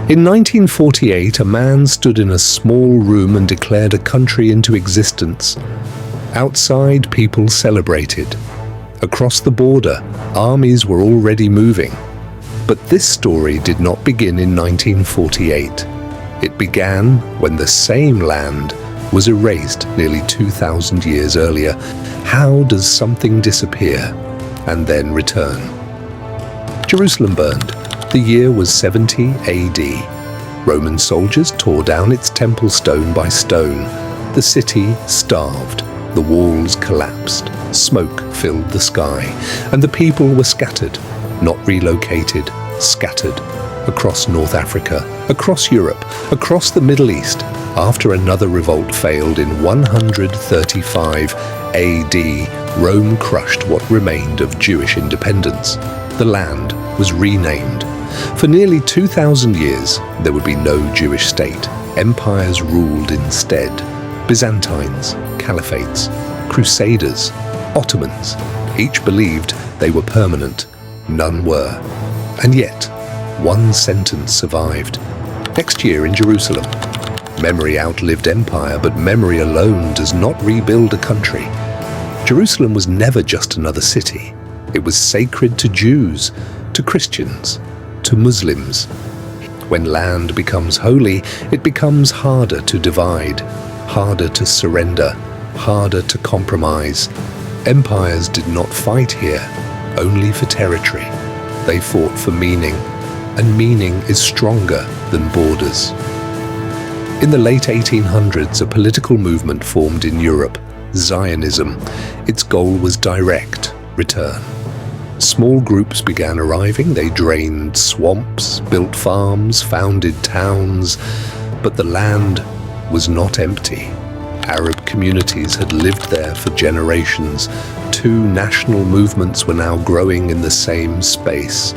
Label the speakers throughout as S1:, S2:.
S1: In 1948, a man stood in a small room and declared a country into existence. Outside, people celebrated. Across the border, armies were already moving. But this story did not begin in 1948. It began when the same land was erased nearly 2,000 years earlier. How does something disappear and then return? Jerusalem burned. The year was 70 AD. Roman soldiers tore down its temple stone by stone. The city starved. The walls collapsed. Smoke filled the sky. And the people were scattered, not relocated, scattered across North Africa, across Europe, across the Middle East, after another revolt failed in 135 AD. Rome crushed what remained of Jewish independence. The land was renamed. For nearly 2,000 years, there would be no Jewish state. Empires ruled instead. Byzantines, caliphates, Crusaders, Ottomans. Each believed they were permanent. None were. And yet, one sentence survived. Next year in Jerusalem. Memory outlived empire, but memory alone does not rebuild a country. Jerusalem was never just another city. It was sacred to Jews, to Christians, to Muslims. When land becomes holy, it becomes harder to divide, harder to surrender, harder to compromise. Empires did not fight here, only for territory. They fought for meaning, and meaning is stronger than borders. In the late 1800s, a political movement formed in Europe, Zionism. Its goal was direct return. Small groups began arriving. They drained swamps, built farms, founded towns, but the land was not empty. Arab communities had lived there for generations. Two national movements were now growing in the same space,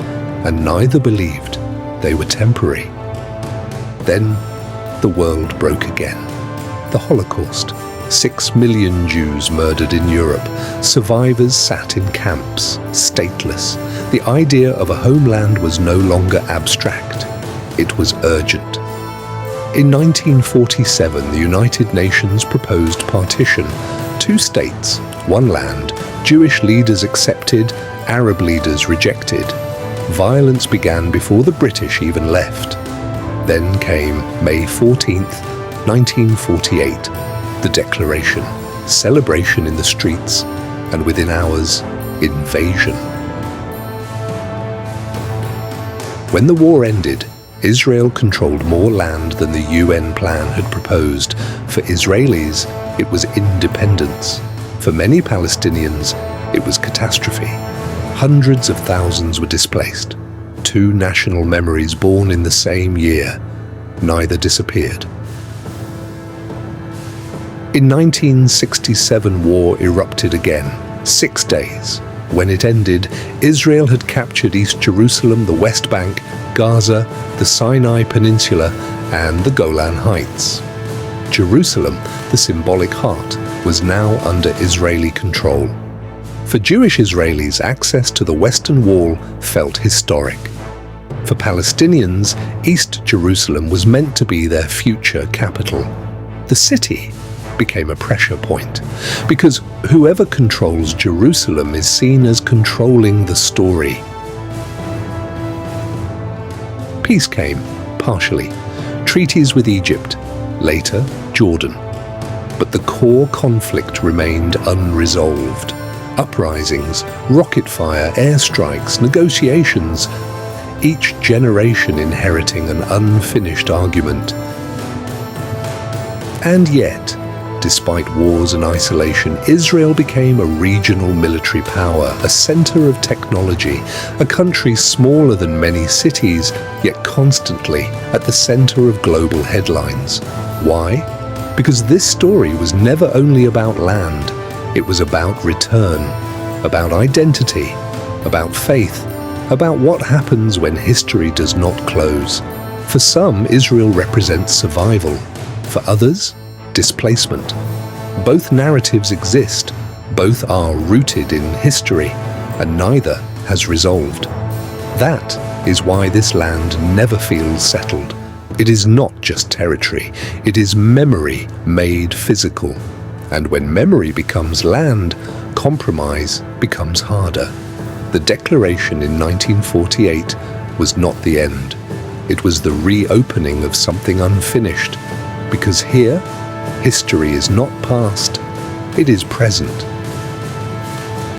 S1: and neither believed they were temporary. Then the world broke again. The Holocaust. 6 million Jews murdered in Europe. Survivors sat in camps, stateless. The idea of a homeland was no longer abstract. It was urgent. In 1947, the United Nations proposed partition. 2 states, 1 land. Jewish leaders accepted, Arab leaders rejected. Violence began before the British even left. Then came May 14th, 1948. The Declaration, celebration in the streets, and within hours, invasion. When the war ended, Israel controlled more land than the UN plan had proposed. For Israelis, it was independence. For many Palestinians, it was catastrophe. Hundreds of thousands were displaced. 2 national memories born in the same year. Neither disappeared. In 1967, war erupted again, 6 days. When it ended, Israel had captured East Jerusalem, the West Bank, Gaza, the Sinai Peninsula, and the Golan Heights. Jerusalem, the symbolic heart, was now under Israeli control. For Jewish Israelis, access to the Western Wall felt historic. For Palestinians, East Jerusalem was meant to be their future capital. The city became a pressure point, because whoever controls Jerusalem is seen as controlling the story. Peace came, partially. Treaties with Egypt, later Jordan. But the core conflict remained unresolved. Uprisings, rocket fire, airstrikes, negotiations, each generation inheriting an unfinished argument. And yet, despite wars and isolation, Israel became a regional military power, a center of technology, a country smaller than many cities, yet constantly at the center of global headlines. Why? Because this story was never only about land, it was about return, about identity, about faith, about what happens when history does not close. For some, Israel represents survival. For others, displacement. Both narratives exist, both are rooted in history, and neither has resolved. That is why this land never feels settled. It is not just territory, it is memory made physical. And when memory becomes land, compromise becomes harder. The declaration in 1948 was not the end. It was the reopening of something unfinished. Because here, history is not past, it is present.